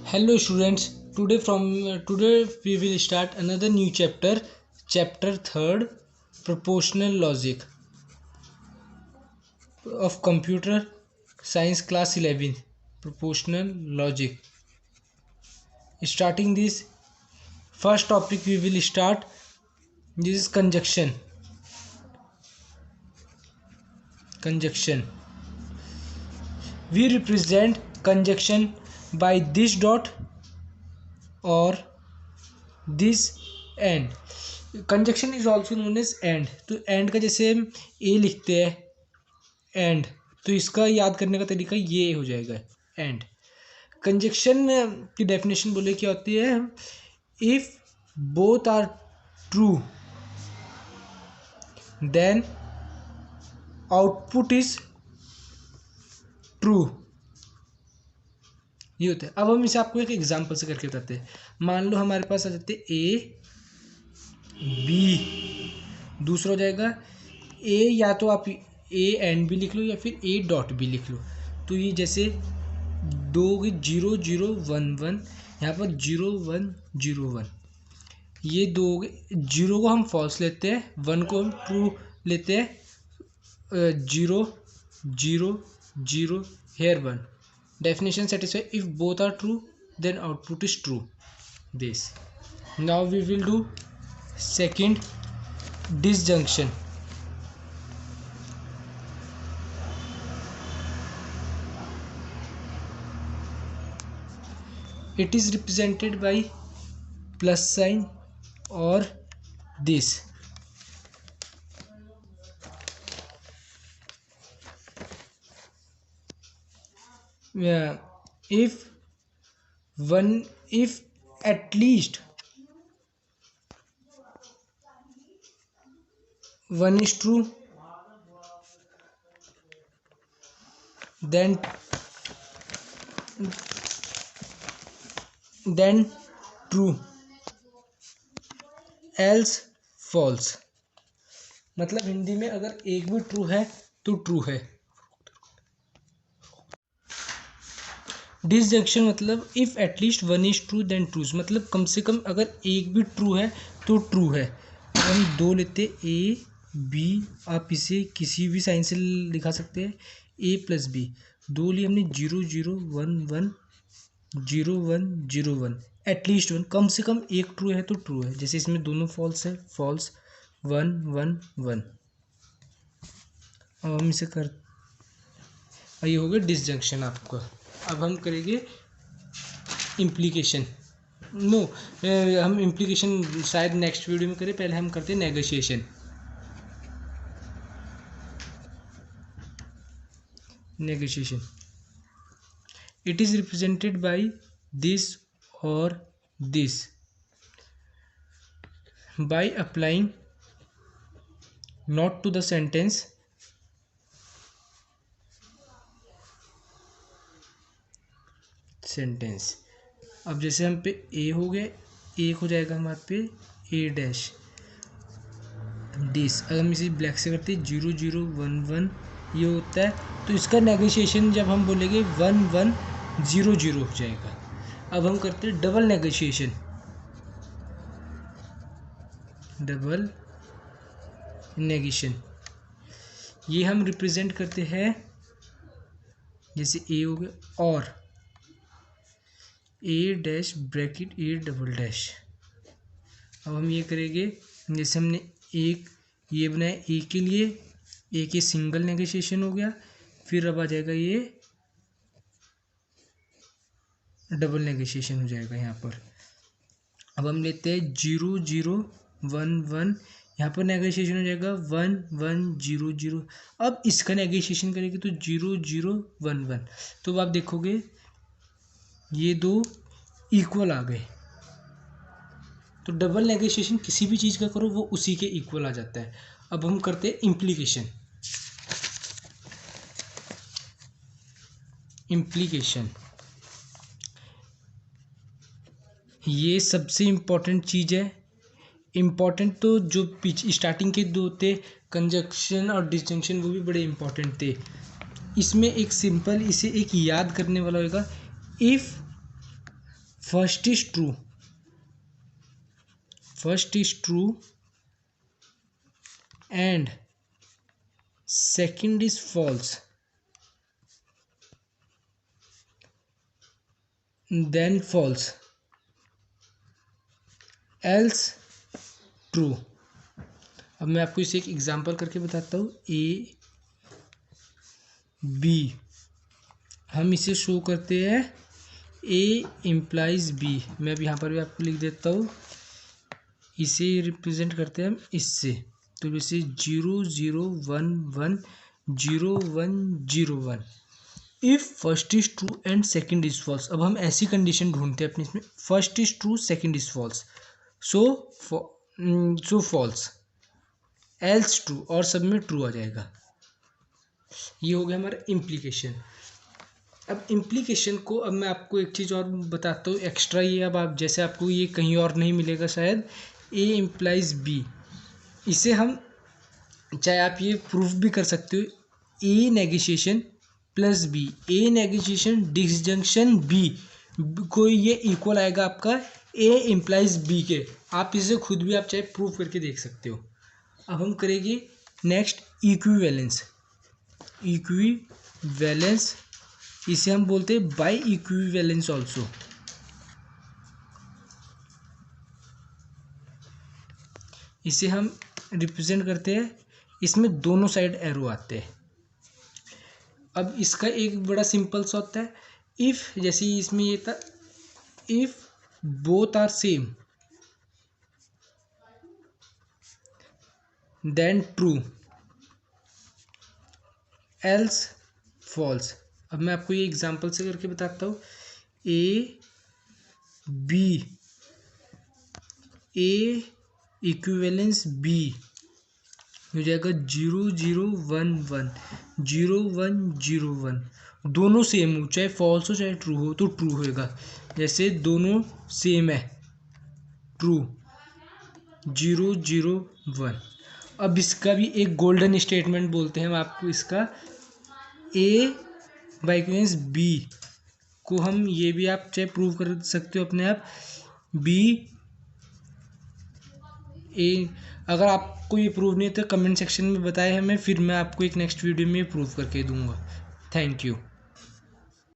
Hello students, today we will start another new chapter 3rd, proportional logic of computer science class 11, proportional logic. Starting this first topic we will start, this is conjunction. We represent conjunction by this dot or this and. Conjunction is also known as and. तो and का जैसे हम ए लिखते हैं and, तो इसका याद करने का तरीका ये हो जाएगा एंड. कंजक्शन की डेफिनेशन बोले क्या होती है, if both are true then output is true, ये होता है. अब हम इसे आपको एक एग्जांपल से करके बताते हैं. मान लो हमारे पास आ जाते ए बी, दूसरा हो जाएगा ए, या तो आप ए एंड भी लिख लो या फिर ए डॉट भी लिख लो. तो ये जैसे दो 0 0 1 1, यहाँ पर 0 1 0 1, ये दो 0 को हम फॉल्स लेते हैं, 1 को हम ट्रू लेते हैं. 0 0 0 here 1. Definition satisfy if both are true then output is true. This now we will do second, disjunction. It is represented by plus sign or this. If at least one is true, then true, else false. मतलब हिंदी में अगर एक भी true है तो true है. Disjunction मतलब if at least one is true then trues, मतलब कम से कम अगर एक भी ट्रू है तो ट्रू है. हम दो लेते ए बी, आप इसे किसी भी साइन से लिखा सकते हैं, ए प्लस बी. दो लिए हमने 0 0 1 1 0 1 0 1, एटलीस्ट वन, कम से कम एक ट्रू है तो ट्रू है. जैसे इसमें दोनों फॉल्स है, फॉल्स 1 1 1. अब हम इसे कर, ये हो गया डिसजंक्शन आपका. अब हम करेंगे इम्प्लीकेशन. हम इम्प्लीकेशन शायद नेक्स्ट वीडियो में करें, पहले हम करते हैं negotiation. Negotiation it is represented by this और this by applying not to the sentence अब जैसे हम पे ए हो गए, एक हो जाएगा हमारे पे ए डैश दिस. अगर हम इसे ब्लैक से करते 0 0 1 1, ये होता है. तो इसका नेगोशिएशन जब हम बोलेंगे 1 1 0 0 हो जाएगा. अब हम करते हैं डबल नेगोशिएशन. डबल नेगेशन ये हम रिप्रेजेंट करते हैं जैसे ए हो गया और A dash bracket A double dash. अब हम ये करेंगे जैसे हमने एक ये बनाया ए के लिए, ए के सिंगल नेगोशिएशन हो गया, फिर अब आ जाएगा ये डबल नेगोशिएशन हो जाएगा यहाँ पर. अब हम लेते हैं 0 0 1 1, यहाँ पर नेगोशिएशन हो जाएगा 1 1 0 0. अब इसका नेगोशिएशन करेंगे तो 0 0 1 1. तो अब आप देखोगे ये दो इक्वल आ गए. तो डबल नेगोशिएशन किसी भी चीज़ का करो वो उसी के इक्वल आ जाता है. अब हम करते हैं इम्प्लीकेशन. ये सबसे इम्पोर्टेंट चीज़ है. इम्पॉर्टेंट तो जो पीछे स्टार्टिंग के दो थे कंजक्शन और डिसजंक्शन, वो भी बड़े इम्पोर्टेंट थे. इसमें एक सिंपल, इसे एक याद करने वाला होगा. If first is true and second is false, then false, else true. अब मैं आपको इसे एक एग्जांपल करके बताता हूँ। ए बी, हम इसे शो करते हैं ए इम्प्लाइज बी। मैं अब यहाँ पर भी आपको लिख देता हूँ, इसे रिप्रेजेंट करते हैं हम इससे। तो जैसे 0 0 1 1 0 1 0 1 if first is true and second is false. अब हम ऐसी कंडीशन ढूंढते हैं अपने इसमें, first is true second is false, so false, else true, और सब में ट्रू आ जाएगा। ये हो गया हमारा इम्प्लीकेशन। अब इम्प्लीकेशन को अब मैं आपको एक चीज़ और बताता हूँ एक्स्ट्रा। ये अब आप जैसे आपको ये कहीं और नहीं मिलेगा शायद, ए इम्प्लाइज बी, इसे हम चाहे आप ये प्रूफ भी कर सकते हो, ए नेगोशिएशन प्लस बी, ए नेगोशिएशन डिसजंक्शन बी को ये इक्वल आएगा आपका ए इम्प्लाइज बी के। आप इसे खुद भी आप चाहे प्रूफ करके देख सकते हो। अब हम करेंगे नेक्स्ट इक्विवेलेंस। इक्विवेलेंस इसे हम बोलते हैं बाय इक्विवेलेंस ऑल्सो। इसे हम रिप्रेजेंट करते हैं, इसमें दोनों साइड एरो आते हैं। अब इसका एक बड़ा सिंपल सा होता है, इफ, जैसे इसमें ये था, if both are same then true, else false. अब मैं आपको ये एग्जांपल से करके बताता हूँ। ए इक्विवेलेंस बी हो जाएगा 0 0 1 1 0 1 0 1, दोनों सेम हो, चाहे फॉल्स हो चाहे ट्रू हो तो ट्रू होएगा। जैसे दोनों सेम है, ट्रू, 0 0 1। अब इसका भी एक गोल्डन स्टेटमेंट बोलते हैं हम आपको इसका, ए बाय इक्विवेलेंस बी को हम ये भी आप चाहे प्रूव कर सकते हो अपने आप, बी ए। अगर आपको ये प्रूव नहीं है तो कमेंट सेक्शन में बताएं हमें, फिर मैं आपको एक नेक्स्ट वीडियो में प्रूव करके दूंगा। Thank you.